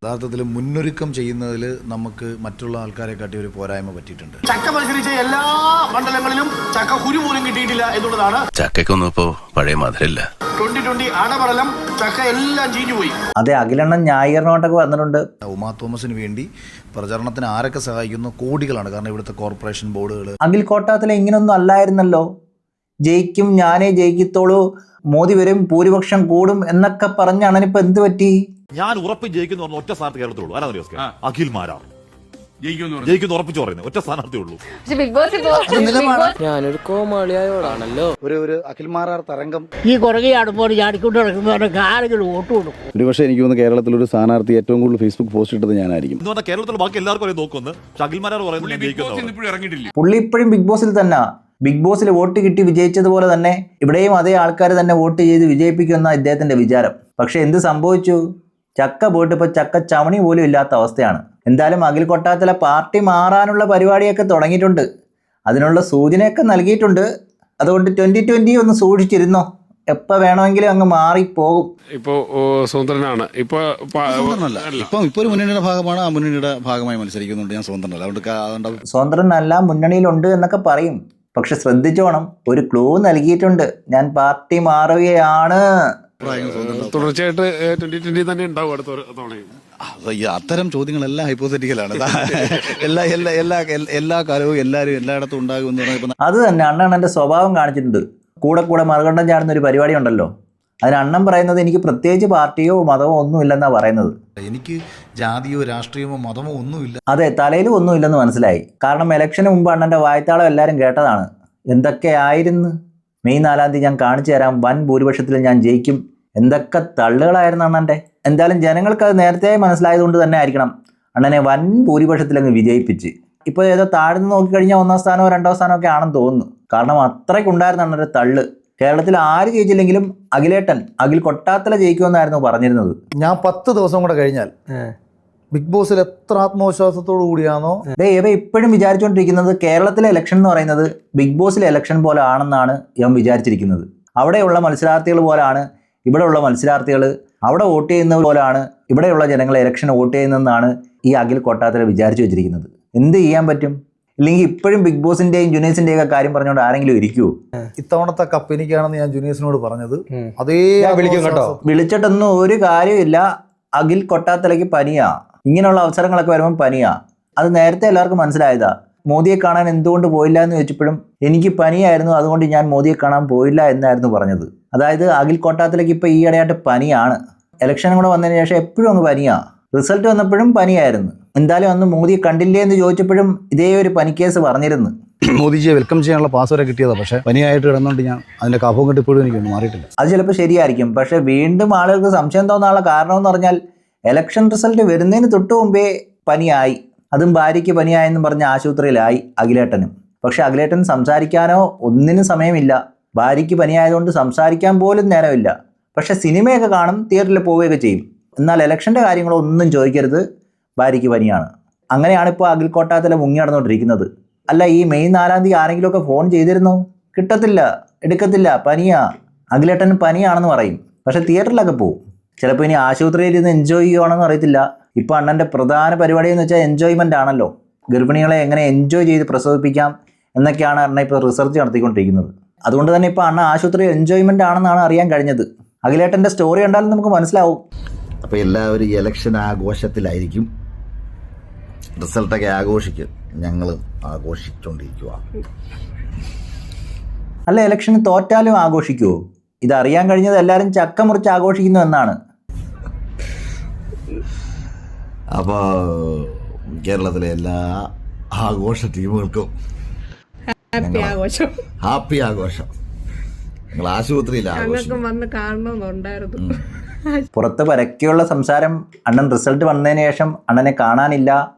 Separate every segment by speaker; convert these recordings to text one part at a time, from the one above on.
Speaker 1: യഥാർത്ഥത്തിൽ മുന്നൊരുക്കം ചെയ്യുന്നതിൽ നമുക്ക് മറ്റുള്ള ആൾക്കാരെ കാട്ടി ഒരു പോരായ്മ പറ്റിയിട്ടുണ്ട്.
Speaker 2: ചക്ക മത്സരിച്ച എല്ലാ മണ്ഡലങ്ങളിലും ചക്ക കുരു പോലും കിട്ടിയിട്ടില്ല എന്നുള്ളതാണ്.
Speaker 3: ചക്കൊന്നും ഇപ്പോ പഴയ മാതിരില്ല.
Speaker 2: 2020 ആടപടലം ചക്ക എല്ലാം ചീഞ്ഞുപോയി.
Speaker 4: അതെ, അഖിലെണ്ണൻ ന്യായീകരണമായിട്ടൊക്കെ വന്നിട്ടുണ്ട്.
Speaker 1: ഉമാ തോമസിന് വേണ്ടി പ്രചരണത്തിന് ആരൊക്കെ സഹായിക്കുന്നു? കോടികളാണ്. കാരണം ഇവിടുത്തെ കോർപ്പറേഷൻ ബോർഡുകൾ.
Speaker 4: അഖിൽ കോട്ടാത്തിലെ ഇങ്ങനൊന്നും അല്ലായിരുന്നല്ലോ. ജയിക്കും, ഞാനേ ജയിക്കത്തോളൂ, മോദി വരും, ഭൂരിപക്ഷം കൂടും എന്നൊക്കെ പറഞ്ഞ അണ്ണനിപ്പോ എന്ത് പറ്റി?
Speaker 5: ഞാൻ ഉറപ്പ് ജയിക്കുന്ന പറഞ്ഞ ഒറ്റ സ്ഥാനത്ത് കേരളത്തിലുള്ളൂ. ആരാ? അഖിൽ മാരാർ ജയിക്കുന്ന ഉറപ്പിച്ചു പറയുന്നത് ഒറ്റ സ്ഥാനാർത്ഥി ഉള്ളൂ.
Speaker 6: ഞാനൊരു കോമാളിയായോടാണല്ലോ.
Speaker 1: ഒരു അഖിൽ മാരാർ തരംഗം
Speaker 7: ഈ കുറകെ അടുപ്പോട് ചാടിക്കൊണ്ട് നടക്കുന്നവരൊക്കെ ആളുകൾ വോട്ട് കൊടുക്കും.
Speaker 8: ഒരുപക്ഷെ എനിക്ക് തോന്നുന്നു കേരളത്തിലൊരു സ്ഥാനാർത്ഥി ഏറ്റവും കൂടുതൽ ഫേസ്ബുക്ക് പോസ്റ്റ് ഇട്ടത് ഞാനായിരിക്കും.
Speaker 5: എന്ന് പറഞ്ഞാൽ കേരളത്തിൽ ബാക്കി എല്ലാവർക്കും അറിയാം നോക്കുന്നു. അഖിൽ മാരാർ പറയുന്നത്
Speaker 4: പുള്ളി ഇപ്പോഴും ബിഗ് ബോസിൽ തന്നെ. ബിഗ് ബോസിൽ വോട്ട് കിട്ടി വിജയിച്ചതുപോലെ തന്നെ ഇവിടെയും അതേ ആൾക്കാർ തന്നെ വോട്ട് ചെയ്ത് വിജയിപ്പിക്കുന്ന ഇദ്ദേഹത്തിന്റെ വിചാരം. പക്ഷെ എന്ത് സംഭവിച്ചു? ചക്ക പോയിട്ട് ഇപ്പോൾ ചക്ക ചവണി പോലും ഇല്ലാത്ത അവസ്ഥയാണ്. എന്തായാലും അഖിൽ കൊട്ടാത്തിലെ പാർട്ടി മാറാനുള്ള പരിപാടിയൊക്കെ തുടങ്ങിയിട്ടുണ്ട്. അതിനുള്ള സൂചനയൊക്കെ നൽകിയിട്ടുണ്ട്. അതുകൊണ്ട് 2020 ഒന്ന് സൂക്ഷിച്ചിരുന്നോ, എപ്പോൾ വേണമെങ്കിലും അങ്ങ് മാറിപ്പോകും.
Speaker 9: ഇപ്പോ സ്വതന്ത്രനാണ്. ഇപ്പൊ
Speaker 8: ഒരു മുന്നണിയുടെ ഭാഗമാണ്. ആ മുന്നണിയുടെ ഭാഗമായി മത്സരിക്കുന്നുണ്ട്. ഞാൻ സ്വതന്ത്രനല്ല. അതുകൊണ്ട്
Speaker 4: സ്വതന്ത്രനല്ല, മുന്നണിയിലുണ്ട് എന്നൊക്കെ പറയും. പക്ഷെ ശ്രദ്ധിച്ചോണം, ഒരു ക്ലൂ നൽകിയിട്ടുണ്ട്. ഞാൻ പാർട്ടി മാറുകയാണ്.
Speaker 9: തുടർച്ചയായിട്ട് 2020 തന്നെ ഉണ്ടാവും അടുത്ത തവണയും.
Speaker 8: അത്തരം ചോദ്യങ്ങളെല്ലാം ഹൈപ്പോത്തറ്റിക്കലാണ്. എല്ലാ കാലവും എല്ലായിടത്തും ഉണ്ടാകും.
Speaker 4: അത് തന്നെ അണ്ണന്റെ സ്വഭാവം കാണിച്ചിട്ടുണ്ട്. കൂടെ കൂടെ മറുകണ്ഠം ചാടുന്ന ഒരു പരിപാടി ഉണ്ടല്ലോ. അതിന് അണ്ണൻ പറയുന്നത് എനിക്ക് പ്രത്യേകിച്ച് പാർട്ടിയോ മതമോ ഒന്നും ഇല്ലെന്നാ പറയുന്നത്.
Speaker 1: എനിക്ക് ജാതിയോ രാഷ്ട്രീയമോ മതമോ ഒന്നുമില്ല.
Speaker 4: അതെ, തലയിലും ഒന്നുമില്ലെന്ന് മനസ്സിലായി. കാരണം ഇലക്ഷന് മുമ്പ് അണ്ണന്റെ വായ്ത്താളം എല്ലാവരും കേട്ടതാണ്. എന്തൊക്കെയായിരുന്നു? മെയ് 4-ാം തീയതി ഞാൻ കാണിച്ചു തരാം, വൻ ഭൂരിപക്ഷത്തിൽ ഞാൻ ജയിക്കും. എന്തൊക്കെ തള്ളുകളായിരുന്നു അണ്ണന്റെ. എന്തായാലും ജനങ്ങൾക്ക് അത് നേരത്തെ മനസ്സിലായതുകൊണ്ട് തന്നെ ആയിരിക്കണം അണ്ണനെ വൻ ഭൂരിപക്ഷത്തിൽ അങ്ങ് വിജയിപ്പിച്ച്. ഇപ്പോൾ ഏതോ താഴ്ന്ന് നോക്കിക്കഴിഞ്ഞാൽ 1-ാം സ്ഥാനമോ 2-ാം സ്ഥാനമോ ഒക്കെ ആണെന്ന് തോന്നുന്നു. കാരണം അത്രയ്ക്കുണ്ടായിരുന്നു അണ്ണന്റെ തള്ള്. കേരളത്തിൽ ആര് ജയിച്ചില്ലെങ്കിലും അഖിലേട്ടൻ, അഖിൽ കൊട്ടാത്തല ജയിക്കുമെന്നായിരുന്നു പറഞ്ഞിരുന്നത്.
Speaker 10: ഞാൻ 10 ദിവസം കൂടെ കഴിഞ്ഞാൽ ബിഗ് ബോസിൽ എത്ര ആത്മവിശ്വാസത്തോടു കൂടിയാണോ
Speaker 4: ഇവ ഇപ്പോഴും വിചാരിച്ചുകൊണ്ടിരിക്കുന്നത് കേരളത്തിലെ ഇലക്ഷൻ എന്ന് പറയുന്നത് ബിഗ് ബോസിലെ ഇലക്ഷൻ പോലെ ആണെന്നാണ് ഇവൻ വിചാരിച്ചിരിക്കുന്നത്. അവിടെയുള്ള മത്സരാർത്ഥികൾ പോലാണ് ഇവിടെയുള്ള മത്സരാർത്ഥികൾ, അവിടെ വോട്ട് ചെയ്യുന്നത് പോലാണ് ഇവിടെയുള്ള ജനങ്ങളെ ഇലക്ഷന് വോട്ട് ചെയ്യുന്നതെന്നാണ് ഈ അഖിൽ കൊട്ടാത്തല വിചാരിച്ചു വെച്ചിരിക്കുന്നത്. എന്ത് ചെയ്യാൻ പറ്റും? ഇല്ലെങ്കിൽ ഇപ്പോഴും ബിഗ് ബോസിന്റെയും ജുനീസിന്റെയും ഒക്കെ കാര്യം പറഞ്ഞുകൊണ്ട് ആരെങ്കിലും ഇരിക്കുവോ?
Speaker 10: ഇത്തവണത്തെ കപ്പ് എനിക്കാണെന്ന് ഞാൻ ജുനീസിനോട് പറഞ്ഞത്. അതേ
Speaker 4: വിളിച്ചിട്ടൊന്നും ഒരു കാര്യമില്ല. അഖിൽ കൊട്ടാത്തലയ്ക്ക് പനിയാ. ഇങ്ങനെയുള്ള അവസരങ്ങളൊക്കെ വരുമ്പം പനിയാ. അത് നേരത്തെ എല്ലാവർക്കും മനസ്സിലായതാ. മോദിയെ കാണാൻ എന്തുകൊണ്ട് പോയില്ല എന്ന് ചോദിച്ചപ്പോഴും എനിക്ക് പനിയായിരുന്നു, അതുകൊണ്ട് ഞാൻ മോദിയെ കാണാൻ പോയില്ല എന്നായിരുന്നു പറഞ്ഞത്. അതായത് അഖിൽ കൊട്ടാത്തലയ്ക്ക് ഇപ്പോൾ ഈയിടെയായിട്ട് പനിയാണ്. ഇലക്ഷനും കൂടെ വന്നതിന് ശേഷം എപ്പോഴും അങ്ങ് പനിയാ. റിസൾട്ട് വന്നപ്പോഴും പനിയായിരുന്നു. എന്തായാലും അന്ന് മോദിയെ കണ്ടില്ലേ എന്ന് ചോദിച്ചപ്പോഴും ഇതേ ഒരു പനിക്കേസ് പറഞ്ഞിരുന്നു.
Speaker 8: മോദിജിയെ വെൽക്കം ചെയ്യാനുള്ള പാസ് വരെ കിട്ടിയതാണ്. പക്ഷേ പനിയായിട്ട് കിടന്നുകൊണ്ട് ഞാൻ അതിൻ്റെ കഫവും കെട്ടിപ്പോഴും എനിക്കൊന്നും മാറിയിട്ടില്ല.
Speaker 4: അത് ചിലപ്പോൾ ശരിയായിരിക്കും. പക്ഷേ വീണ്ടും ആളുകൾക്ക് സംശയം തോന്നാനുള്ള കാരണമെന്ന് പറഞ്ഞാൽ ഇലക്ഷൻ റിസൾട്ട് വരുന്നതിന് തൊട്ട് മുമ്പേ പനിയായി. അതും ഭാര്യയ്ക്ക് പനിയായെന്നും പറഞ്ഞ് ആശുപത്രിയിലായി അഖിലേട്ടനും. പക്ഷെ അഖിലേട്ടൻ സംസാരിക്കാനോ ഒന്നിനും സമയമില്ല. ഭാര്യയ്ക്ക് പനിയായതുകൊണ്ട് സംസാരിക്കാൻ പോലും നേരമില്ല. പക്ഷെ സിനിമയൊക്കെ കാണും, തിയേറ്ററിൽ പോവുകയൊക്കെ ചെയ്യും. എന്നാൽ ഇലക്ഷൻ്റെ കാര്യങ്ങളോ ഒന്നും ചോദിക്കരുത്, ഭാര്യയ്ക്ക് പനിയാണ്. അങ്ങനെയാണ് ഇപ്പോൾ അഖിൽ കൊട്ടാത്തല മുങ്ങി നടന്നുകൊണ്ടിരിക്കുന്നത്. അല്ല, ഈ മെയ് 4-ാം തീയതി ആരെങ്കിലുമൊക്കെ ഫോൺ ചെയ്തിരുന്നോ? കിട്ടത്തില്ല, എടുക്കത്തില്ല, പനിയാ. അഖിലേട്ടന് പനിയാണെന്ന് പറയും, പക്ഷെ തിയേറ്ററിലൊക്കെ പോവും. ചിലപ്പോൾ ഇനി ആശുപത്രിയിൽ ഇരുന്ന് എൻജോയ് ചെയ്യുവാണെന്ന് അറിയത്തില്ല. ഇപ്പോൾ അണ്ണൻ്റെ പ്രധാന പരിപാടി എന്ന് വെച്ചാൽ എൻജോയ്മെൻ്റ് ആണല്ലോ. ഗർഭിണികളെ എങ്ങനെ എൻജോയ് ചെയ്ത് പ്രസവിപ്പിക്കാം എന്നൊക്കെയാണ് അണ്ണ ഇപ്പോൾ റിസർച്ച് നടത്തിക്കൊണ്ടിരിക്കുന്നത്. അതുകൊണ്ട് തന്നെ ഇപ്പോൾ അണ്ണ ആശുപത്രി എൻജോയ്മെൻ്റ് ആണെന്നാണ് അറിയാൻ കഴിഞ്ഞത്. അഖിലേട്ടൻ്റെ സ്റ്റോറി കണ്ടാലും നമുക്ക് മനസ്സിലാവും.
Speaker 11: അപ്പോൾ എല്ലാവരും ഇലക്ഷൻ ആഘോഷത്തിലായിരിക്കും. റിസൾട്ടൊക്കെ ആഘോഷിക്കും, ഞങ്ങൾ ആഘോഷിച്ചുകൊണ്ടിരിക്കുക.
Speaker 4: അല്ല, ഇലക്ഷന് തോറ്റാലും ആഘോഷിക്കുമോ? ഇതറിയാൻ കഴിഞ്ഞത് എല്ലാവരും ചക്ക മുറിച്ച് ആഘോഷിക്കുന്നു എന്നാണ്.
Speaker 11: അപ്പോൾ കേരളത്തിലെ എല്ലാ ആഘോഷ ടീമുകൾക്കും ഹാപ്പി ആഘോഷം. ഞങ്ങൾ ആശുപത്രിയിൽ
Speaker 7: വന്ന് കാണണമെന്നുണ്ടായിരുന്നു.
Speaker 4: പുറത്ത് പരക്കെയുള്ള സംസാരം. അണ്ണൻ റിസൾട്ട് വന്നതിന് ശേഷം അണ്ണനെ കാണാനില്ല,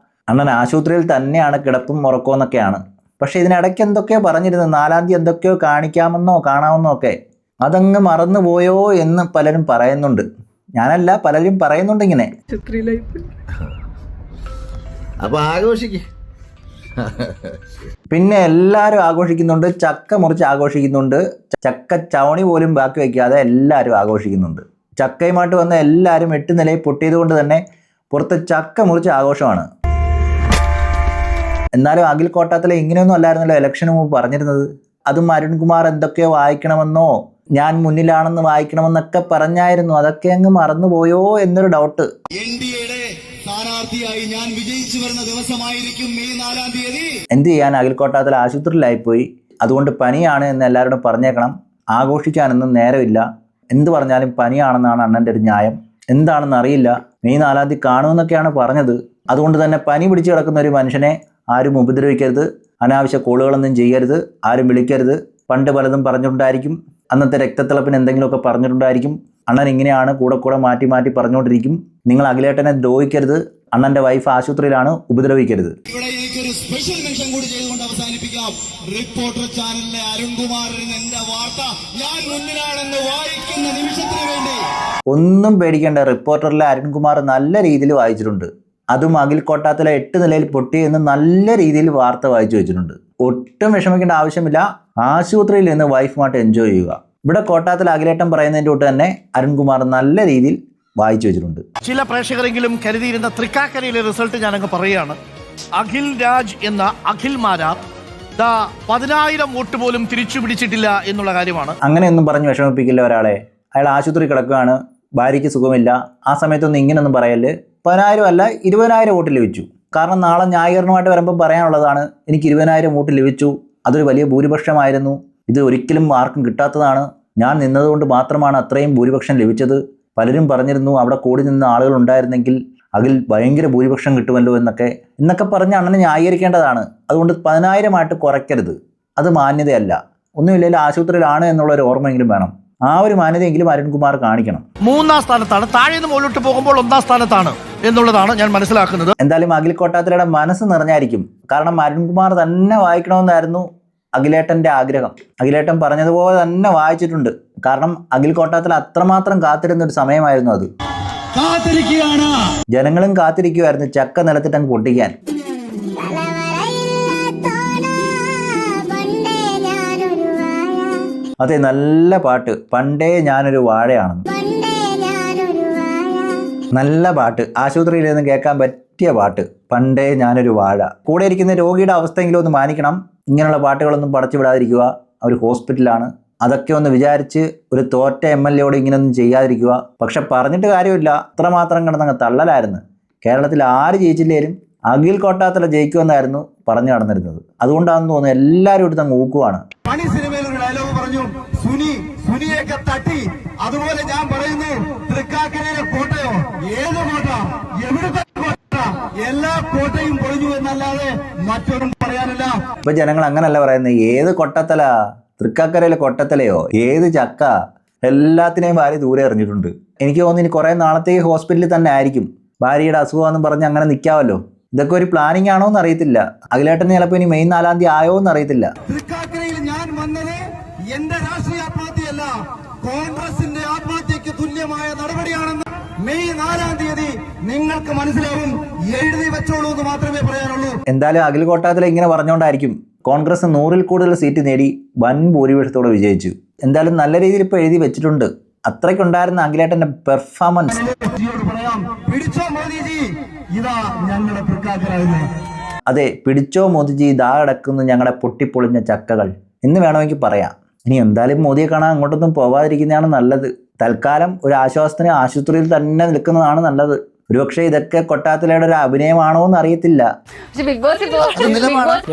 Speaker 4: അണ്ണൻ ആശുപത്രിയിൽ തന്നെയാണ്, കിടപ്പും ഉറക്കവും എന്നൊക്കെയാണ്. പക്ഷേ ഇതിനിടയ്ക്ക് എന്തൊക്കെയോ പറഞ്ഞിരുന്നു. 4-ാം തീയതി എന്തൊക്കെയോ കാണിക്കാമെന്നോ കാണാമെന്നോ ഒക്കെ. അതങ്ങ് മറന്നുപോയോ എന്ന് പലരും പറയുന്നുണ്ട്. ഞാനല്ല, പലരും പറയുന്നുണ്ട് ഇങ്ങനെ.
Speaker 11: അപ്പോൾ ആഘോഷിക്കും.
Speaker 4: പിന്നെ എല്ലാവരും ആഘോഷിക്കുന്നുണ്ട്, ചക്ക മുറിച്ച് ആഘോഷിക്കുന്നുണ്ട്. ചക്ക ചവണി പോലും ബാക്കി വയ്ക്കാതെ എല്ലാവരും ആഘോഷിക്കുന്നുണ്ട്. ചക്കയുമായിട്ട് വന്ന എല്ലാവരും 8 നിലയിൽ പൊട്ടിയത് കൊണ്ട് തന്നെ പുറത്ത് ചക്ക മുറിച്ച് ആഘോഷമാണ്. എന്നാലും അഖിൽ കോട്ടാത്തല ഇങ്ങനെയൊന്നും അല്ലായിരുന്നല്ലോ ഇലക്ഷന് മുമ്പ് പറഞ്ഞിരുന്നത്. അതും അരുൺകുമാർ എന്തൊക്കെയോ വായിക്കണമെന്നോ ഞാൻ മുന്നിലാണെന്ന് വായിക്കണമെന്നൊക്കെ പറഞ്ഞായിരുന്നു. അതൊക്കെ അങ്ങ് മറന്നുപോയോ എന്നൊരു ഡൗട്ട്.
Speaker 11: സ്ഥാനാർത്ഥിയായി ഞാൻ വിജയിച്ചു വരുന്ന ദിവസമായിരിക്കും മെയ് 4-ാം തീയതി.
Speaker 4: എന്ത് ചെയ്യാൻ, അഖിൽ കോട്ടാത്തല ആശുപത്രിയിലായിപ്പോയി. അതുകൊണ്ട് പനിയാണ് എന്ന് എല്ലാവരോടും പറഞ്ഞേക്കണം. ആഘോഷിക്കാനൊന്നും നേരമില്ല. എന്ത് പറഞ്ഞാലും പനിയാണെന്നാണ് അണ്ണൻ്റെ ഒരു ന്യായം. എന്താണെന്ന് അറിയില്ല. മെയ് 4-ാം തീയതി കാണുമെന്നൊക്കെയാണ് പറഞ്ഞത്. അതുകൊണ്ട് തന്നെ പനി പിടിച്ചു കിടക്കുന്ന ഒരു മനുഷ്യനെ ആരും ഉപദ്രവിക്കരുത്, അനാവശ്യ കോളുകളൊന്നും ചെയ്യരുത്, ആരും വിളിക്കരുത്. പണ്ട് പലതും പറഞ്ഞിട്ടുണ്ടായിരിക്കും, അന്നത്തെ രക്തത്തിളപ്പിന് എന്തെങ്കിലുമൊക്കെ പറഞ്ഞിട്ടുണ്ടായിരിക്കും. അണ്ണൻ ഇങ്ങനെയാണ് കൂടെ മാറ്റി മാറ്റി പറഞ്ഞുകൊണ്ടിരിക്കും. നിങ്ങൾ അഖിലേട്ടനെ ദ്രോഹിക്കരുത്. അണ്ണൻ്റെ വൈഫ് ആശുപത്രിയിലാണ്, ഉപദ്രവിക്കരുത്.
Speaker 11: ഇവിടെ എനിക്കൊരു സ്പെഷ്യൽ മെൻഷൻ കൂടി ചെയ്തുകൊണ്ട് അവസാനിപ്പിക്കാം. റിപ്പോർട്ടർ ചാനലിലെ അരുൺകുമാറിന് എന്റെ വാർത്ത ഞാൻ മുന്നിലാണെന്ന് വായിക്കുന്ന നിമിഷത്തിന് വേണ്ടി
Speaker 4: ഒന്നും പേടിക്കേണ്ട. റിപ്പോർട്ടറിലെ അരുൺകുമാർ നല്ല രീതിയിൽ വായിച്ചിട്ടുണ്ട്. അതും അഖിൽ കോട്ടാത്തല 8 നിലയിൽ പൊട്ടിയെന്ന് നല്ല രീതിയിൽ വാർത്ത വായിച്ചു വെച്ചിട്ടുണ്ട്. ഒട്ടും വിഷമിക്കേണ്ട ആവശ്യമില്ല. ആശുപത്രിയിൽ നിന്ന് വൈഫുമായിട്ട് എൻജോയ് ചെയ്യുക. ഇവിടെ കോട്ടാത്തല അഖിലേട്ടൻ പറയുന്നതിൻ്റെ തൊട്ട് തന്നെ അരുൺകുമാർ നല്ല രീതിയിൽ വായിച്ചു വെച്ചിട്ടുണ്ട്.
Speaker 2: ചില പ്രേക്ഷകരെങ്കിലും കരുതിയിരുന്ന തൃക്കാക്കരയിലെ റിസൾട്ട് ഞാനങ്ങ് പറയുകയാണ്. അഖിൽ രാജ് എന്ന അഖിൽ മാരാർ 10,000 വോട്ട് പോലും തിരിച്ചു പിടിച്ചിട്ടില്ല എന്നുള്ള കാര്യമാണ്.
Speaker 4: അങ്ങനെയൊന്നും പറഞ്ഞ് വിഷമിപ്പിക്കില്ല ഒരാളെ. അയാൾ ആശുപത്രി കിടക്കുകയാണ്, ഭാര്യയ്ക്ക് സുഖമില്ല. ആ സമയത്തൊന്നും ഇങ്ങനെയൊന്നും പറയല്ലേ. 10,000 അല്ല 20,000 വോട്ട് ലഭിച്ചു. കാരണം നാളെ ന്യായീകരണമായിട്ട് വരുമ്പോൾ പറയാനുള്ളതാണ്, എനിക്ക് 20,000 വോട്ട് ലഭിച്ചു, അതൊരു വലിയ ഭൂരിപക്ഷമായിരുന്നു, ഇത് ഒരിക്കലും ആർക്കും കിട്ടാത്തതാണ്, ഞാൻ നിന്നതുകൊണ്ട് മാത്രമാണ് അത്രയും ഭൂരിപക്ഷം ലഭിച്ചത്. പലരും പറഞ്ഞിരുന്നു അവിടെ കൂടി നിന്ന ആളുകൾ ഉണ്ടായിരുന്നെങ്കിൽ അതിൽ ഭയങ്കര ഭൂരിപക്ഷം കിട്ടുമല്ലോ എന്നൊക്കെ പറഞ്ഞ് അണ്ണനെ ന്യായീകരിക്കേണ്ടതാണ്. അതുകൊണ്ട് 10,000 ആയിട്ട് കുറയ്ക്കരുത്. അത് മാന്യതയല്ല. ഒന്നുമില്ലെങ്കിൽ ആശുപത്രിയിലാണ് എന്നുള്ളൊരു ഓർമ്മയെങ്കിലും വേണം. ആ ഒരു മാന്യതയെങ്കിലും അരുൺകുമാർ കാണിക്കണം.
Speaker 2: 3-ാം സ്ഥാനത്താണ്, താഴെ നിന്ന് മുകളിലോട്ട് പോകുമ്പോൾ 1-ാം സ്ഥാനത്താണ് എന്നുള്ളതാണ് ഞാൻ മനസ്സിലാക്കുന്നത്.
Speaker 4: എന്തായാലും അഖിൽ കോട്ടാത്തലയുടെ മനസ്സ് നിറഞ്ഞായിരിക്കും. കാരണം അരുൺകുമാർ തന്നെ വായിക്കണമെന്നായിരുന്നു അഖിലേട്ടൻ്റെ ആഗ്രഹം. അഖിലേട്ടൻ പറഞ്ഞതുപോലെ തന്നെ വായിച്ചിട്ടുണ്ട്. കാരണം അഖിൽ കോട്ടാത്തല അത്രമാത്രം കാത്തിരുന്നൊരു സമയമായിരുന്നു അത്. ജനങ്ങളും കാത്തിരിക്കുമായിരുന്നു ചക്ക നിലത്തിട്ടങ്ങ് പൊട്ടിക്കാൻ. അതെ, നല്ല പാട്ട്. പണ്ടേ ഞാനൊരു വാഴയാണെന്ന്. നല്ല പാട്ട്. ആശുപത്രിയിൽ നിന്ന് കേൾക്കാൻ പറ്റിയ പാട്ട്. പണ്ടേ ഞാനൊരു വാഴ. കൂടെ ഇരിക്കുന്ന രോഗിയുടെ അവസ്ഥയെങ്കിലും ഒന്ന് മാനിക്കണം. ഇങ്ങനെയുള്ള പാട്ടുകളൊന്നും പടച്ചു വിടാതിരിക്കുക. അവർ ഹോസ്പിറ്റലാണ്. അതൊക്കെ ഒന്ന് വിചാരിച്ച് ഒരു തോറ്റ MLA യോട് ഇങ്ങനെയൊന്നും ചെയ്യാതിരിക്കുക. പക്ഷെ പറഞ്ഞിട്ട് കാര്യമില്ല, അത്രമാത്രം കിടന്നങ്ങ് തള്ളലായിരുന്നു. കേരളത്തിൽ ആര് ജയിച്ചില്ലേലും അഖിൽ കോട്ടാത്തല ജയിക്കുമെന്നായിരുന്നു പറഞ്ഞു നടന്നിരുന്നത്. അതുകൊണ്ടാണെന്ന് തോന്നുന്നു എല്ലാവരും എടുത്ത് അങ്ങ് ഊക്കുവാണ്.
Speaker 11: പണി സിനിമയിൽ ഒരു ഡയലോഗ് പറഞ്ഞു, സുനിയൊക്കെ തട്ടി. അതുപോലെ ഞാൻ പറയുന്നു, തൃക്കാക്കരയിലെ കോട്ടയോ, ഏത് കോട്ട, എവിടുത്തെ കോട്ട, എല്ലാ കോട്ടയും പൊളിഞ്ഞു എന്നല്ലാതെ മറ്റൊന്നും പറയാനില്ല.
Speaker 4: ഇപ്പൊ ജനങ്ങൾ അങ്ങനല്ല പറയുന്നത്. ഏത് കൊട്ടത്തല, തൃക്കാക്കരയിലെ കൊട്ടത്തലയോ, ഏത് ചക്ക, എല്ലാത്തിനെയും ഭാര്യ ദൂരെ എറിഞ്ഞിട്ടുണ്ട്. എനിക്ക് തോന്നുന്നു ഇനി കുറെ നാളത്തേക്ക് ഹോസ്പിറ്റലിൽ തന്നെ ആയിരിക്കും. ഭാര്യയുടെ അസുഖമെന്നും പറഞ്ഞ് അങ്ങനെ നിൽക്കാമല്ലോ. ഇതൊക്കെ ഒരു പ്ലാനിങ് ആണോ എന്ന് അറിയത്തില്ല. അഖിലേട്ടന് ചിലപ്പോൾ ഇനി മെയ് 4-ാം തീയതി ആയോ എന്ന് അറിയത്തില്ല.
Speaker 11: തൃക്കാക്കരയിൽ ഞാൻ വന്നത് എന്റെ രാഷ്ട്രീയ ആത്മഹത്യയല്ല, കോൺഗ്രസിന്റെ ആത്മഹത്യക്ക് തുല്യമായ നടപടിയാണെന്ന് മെയ് 4-ാം തീയതി നിങ്ങൾക്ക് മനസ്സിലാവും. എഴുതി വെച്ചോളൂ എന്ന് മാത്രമേ പറയാനുള്ളൂ.
Speaker 4: എന്തായാലും അഖിൽ കോട്ടാത്തല ഇങ്ങനെ പറഞ്ഞുകൊണ്ടായിരിക്കും കോൺഗ്രസ് 100-ൽ കൂടുതൽ സീറ്റ് നേടി വൻ ഭൂരിപക്ഷത്തോടെ വിജയിച്ചു. എന്തായാലും നല്ല രീതിയിൽ ഇപ്പോൾ എഴുതി വെച്ചിട്ടുണ്ട്. അത്രയ്ക്കുണ്ടായിരുന്ന അഖിലേട്ടന്റെ പെർഫോമൻസ്. അതെ, പിടിച്ചോ മോദിജി, ഇതാ കിടക്കുന്നു ഞങ്ങളുടെ പൊട്ടിപ്പൊളിഞ്ഞ ചക്കകൾ എന്ന് വേണമെങ്കിൽ പറയാം. ഇനി എന്തായാലും മോദിയെ കാണാൻ അങ്ങോട്ടൊന്നും പോവാതിരിക്കുന്നതാണ് നല്ലത്. തൽക്കാലം ഒരു ആശ്വാസത്തിന് ആശുപത്രിയിൽ തന്നെ നിൽക്കുന്നതാണ് നല്ലത്. ഒരുപക്ഷെ ഇതൊക്കെ കൊട്ടാത്തലയുടെ ഒരു അഭിനയമാണോ എന്ന് അറിയത്തില്ല.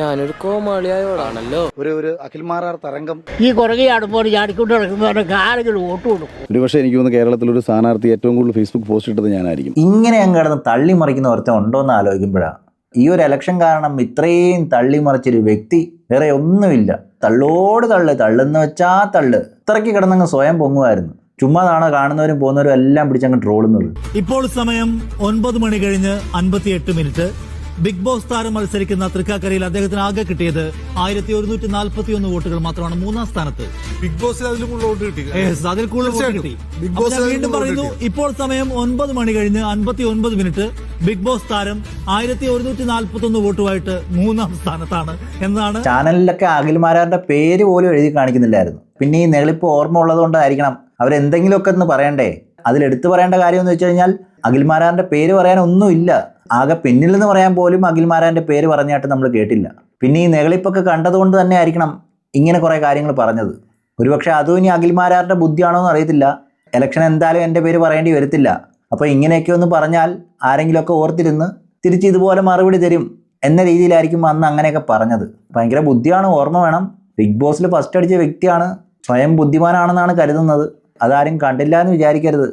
Speaker 6: ഞാനൊരു കോമാളിയായോടാണല്ലോ.
Speaker 8: ഒരു അഖിൽമാരാർ തരംഗം
Speaker 7: ഈ കുറകെ അടുപ്പോൾ ചാടിക്കൊണ്ട് നടക്കുന്നവരൊക്കെ ആരെങ്കിലും വോട്ട് കൊടുക്കും.
Speaker 8: ഒരുപക്ഷെ എനിക്ക് തോന്നുന്നു കേരളത്തിലൊരു സ്ഥാനാർത്ഥി ഏറ്റവും കൂടുതൽ ഫേസ്ബുക്ക് പോസ്റ്റ് ഇട്ടത് ഞാനായിരിക്കും.
Speaker 4: ഇങ്ങനെ അങ്ങ് കിടന്ന് തള്ളിമറിക്കുന്ന ഒരുത്തൻ ഉണ്ടോ എന്ന് ആലോചിക്കുമ്പോഴാണ് ഈ ഒരു ഇലക്ഷൻ കാരണം ഇത്രയും തള്ളിമറിച്ചൊരു വ്യക്തി വേറെ ഒന്നുമില്ല. തള്ളോട് തള്ളുന്ന വെച്ചാ തള്ളു. ഇത്രയ്ക്ക് കിടന്നങ്ങ് സ്വയം പൊങ്ങുമായിരുന്നു. ചുമ്മാതാണ് കാണുന്നവരും പോകുന്നവരും എല്ലാം പിടിച്ചങ്ങ് ട്രോളുന്നത്.
Speaker 12: ഇപ്പോൾ സമയം 9:58. ബിഗ് ബോസ് താരം മത്സരിക്കുന്ന തൃക്കാക്കരയിൽ അദ്ദേഹത്തിന് ആകെ കിട്ടിയത് 1141 വോട്ടുകൾ മാത്രമാണ്. 3-ാം സ്ഥാനത്ത്.
Speaker 9: ബിഗ് ബോസിൽ അതിൽ കൂടുതൽ വോട്ട് കിട്ടി.
Speaker 12: അതിൽ കൂടുതൽ വോട്ട് കിട്ടി. വീണ്ടും പറയുന്നു, ഇപ്പോൾ സമയം 9:59. ബിഗ് ബോസ് താരം 1141 വോട്ടുമായിട്ട് 3-ാം സ്ഥാനത്താണ് എന്നാണ്.
Speaker 4: ചാനലിലൊക്കെ അഖിൽമാരാരുടെ പേര് പോലും എഴുതി കാണിക്കുന്നില്ലായിരുന്നു. പിന്നെ ഈ നെളിപ്പ് ഓർമ്മ ഉള്ളത് കൊണ്ടായിരിക്കണം അവരെന്തെങ്കിലുമൊക്കെ ഒന്ന് പറയണ്ടേ. അതിലെടുത്തു പറയേണ്ട കാര്യം എന്ന് വെച്ച് കഴിഞ്ഞാൽ അഖിൽമാരാറിൻ്റെ പേര് പറയാൻ ഒന്നുമില്ല. ആകെ പിന്നിൽ നിന്ന് പറയാൻ പോലും അഖിൽമാരാറിൻ്റെ പേര് പറഞ്ഞായിട്ട് നമ്മൾ കേട്ടില്ല. പിന്നെ ഈ നെകളിപ്പൊക്കെ കണ്ടതുകൊണ്ട് തന്നെ ആയിരിക്കണം ഇങ്ങനെ കുറേ കാര്യങ്ങൾ പറഞ്ഞത്. ഒരുപക്ഷെ അതും ഇനി അഖിൽമാരാറിൻ്റെ ബുദ്ധിയാണോ എന്ന് അറിയത്തില്ല. ഇലക്ഷൻ എന്തായാലും എൻ്റെ പേര് പറയേണ്ടി വരത്തില്ല. അപ്പോൾ ഇങ്ങനെയൊക്കെ ഒന്ന് പറഞ്ഞാൽ ആരെങ്കിലുമൊക്കെ ഓർത്തിരുന്ന് തിരിച്ച് ഇതുപോലെ മറുപടി തരും എന്ന രീതിയിലായിരിക്കും അന്ന് അങ്ങനെയൊക്കെ പറഞ്ഞത്. ഭയങ്കര ബുദ്ധിയാണ്, ഓർമ്മ വേണം. ബിഗ് ബോസിൽ ഫസ്റ്റ് അടിച്ച വ്യക്തിയാണ്, സ്വയം ബുദ്ധിമാനാണെന്നാണ് കരുതുന്നത്. അതാരും കണ്ടില്ല എന്ന് വിചാരിക്കരുത്.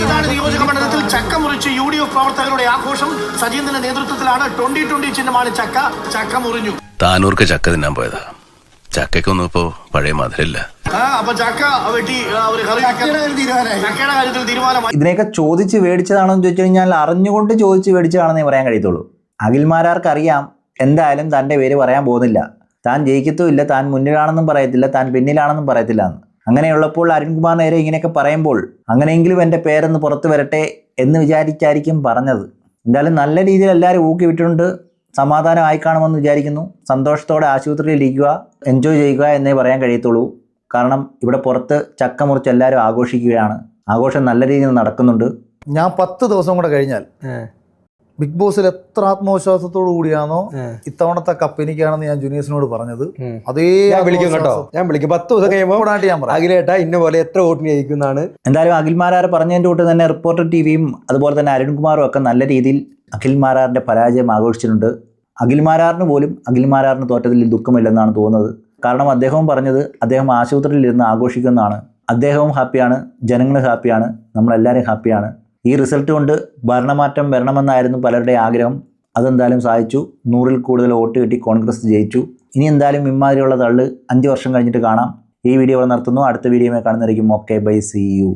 Speaker 2: ഇതാണ് നിയോജക മണ്ഡലത്തിൽ ചക്ക മുറിച്ച് UDF പ്രവർത്തകരുടെ ആഘോഷം. സജീന്ദ്രന്റെ നേതൃത്വത്തിലാണ് 2020 ചിഹ്നമാണ് ചക്ക മുറിഞ്ഞു.
Speaker 3: താനൂർക്ക് ചക്ക തിന്നാൻ പോയതാ. ചക്കയ്ക്കൊന്നും ഇപ്പോ പഴയ മധുരമില്ല.
Speaker 2: അപ്പൊ ചക്ക വെട്ടി ചക്കയുടെ കാര്യത്തിൽ തീരുമാനമായി.
Speaker 4: ഇതിനെയൊക്കെ ചോദിച്ച് മേടിച്ചതാണോ എന്ന് ചോദിച്ചു കഴിഞ്ഞാൽ അറിഞ്ഞുകൊണ്ട് ചോദിച്ച് മേടിച്ചതാണെന്നേ പറയാൻ കഴിയത്തുള്ളൂ. അഖിൽമാരാർക്ക് അറിയാം എന്തായാലും തൻ്റെ പേര് പറയാൻ പോകുന്നില്ല. താൻ ജയിക്കത്തുമില്ല, താൻ മുന്നിലാണെന്നും പറയത്തില്ല, താൻ പിന്നിലാണെന്നും പറയത്തില്ല എന്ന്. അങ്ങനെയുള്ളപ്പോൾ അരുൺകുമാർ നേരെ ഇങ്ങനെയൊക്കെ പറയുമ്പോൾ അങ്ങനെയെങ്കിലും എൻ്റെ പേരൊന്ന് പുറത്ത് വരട്ടെ എന്ന് വിചാരിച്ചായിരിക്കും പറഞ്ഞത്. എന്തായാലും നല്ല രീതിയിൽ എല്ലാവരും ഊക്കി വിട്ടിട്ടുണ്ട്. സമാധാനമായി കാണുമെന്ന് വിചാരിക്കുന്നു. സന്തോഷത്തോടെ ആശുപത്രിയിൽ ഇരിക്കുക, എൻജോയ് ചെയ്യുക എന്നേ പറയാൻ കഴിയത്തുള്ളൂ. കാരണം ഇവിടെ പുറത്ത് ചക്ക മുറിച്ച് എല്ലാവരും ആഘോഷിക്കുകയാണ്. ആഘോഷം നല്ല രീതിയിൽ നടക്കുന്നുണ്ട്.
Speaker 10: ഞാൻ 10 ദിവസം കൂടെ കഴിഞ്ഞാൽ ബിഗ് ബോസിൽ എത്ര ആത്മവിശ്വാസത്തോടു കൂടിയാണോ ഇത്തവണത്തെ കപ്പ് എനിക്കാണെന്ന് ഞാൻ ജൂനിയേഴ്സിനോട് പറഞ്ഞത്, അതേ
Speaker 6: ഞാൻ വിളിക്കും കേട്ടോ. ഞാൻ വിളിക്കും 10 ദിവസം കഴിയുമ്പോൾ അഖിലേട്ടാ ഇന്ന പോലെ എത്ര വോട്ടിന് ജയിക്കുന്നതാണ്.
Speaker 4: എന്തായാലും അഖിൽമാരാർ പറഞ്ഞതിൻ്റെ കൂട്ട് തന്നെ റിപ്പോർട്ടർ TVയും അതുപോലെ തന്നെ അരുൺകുമാറും ഒക്കെ നല്ല രീതിയിൽ അഖിൽമാരാറിൻ്റെ പരാജയം ആഘോഷിച്ചിട്ടുണ്ട്. അഖിൽമാരാറിന് പോലും അഖിൽമാരാറിന് തോറ്റതിൽ ദുഃഖമില്ലെന്നാണ് തോന്നുന്നത്. കാരണം അദ്ദേഹവും പറഞ്ഞത് അദ്ദേഹം ആശുപത്രിയിൽ ഇരുന്ന് ആഘോഷിക്കുന്നതാണ്. അദ്ദേഹവും ഹാപ്പിയാണ്, ജനങ്ങൾ ഹാപ്പിയാണ്, നമ്മളെല്ലാവരും ഹാപ്പിയാണ്. ഈ റിസൾട്ട് കൊണ്ട് ഭരണമാറ്റം വരണമെന്നായിരുന്നു പലരുടെ ആഗ്രഹം. അതെന്തായാലും സാധിച്ചു. 100-ൽ കൂടുതൽ വോട്ട് കിട്ടി കോൺഗ്രസ് ജയിച്ചു. ഇനി എന്തായാലും ഇമാതിരിയുള്ള തള്ള് 5 വർഷം കഴിഞ്ഞിട്ട് കാണാം. ഈ വീഡിയോ ഇവിടെ നിർത്തുന്നു. അടുത്ത വീഡിയോയിൽ കാണുന്നതായിരിക്കും. Okay, bye, see U.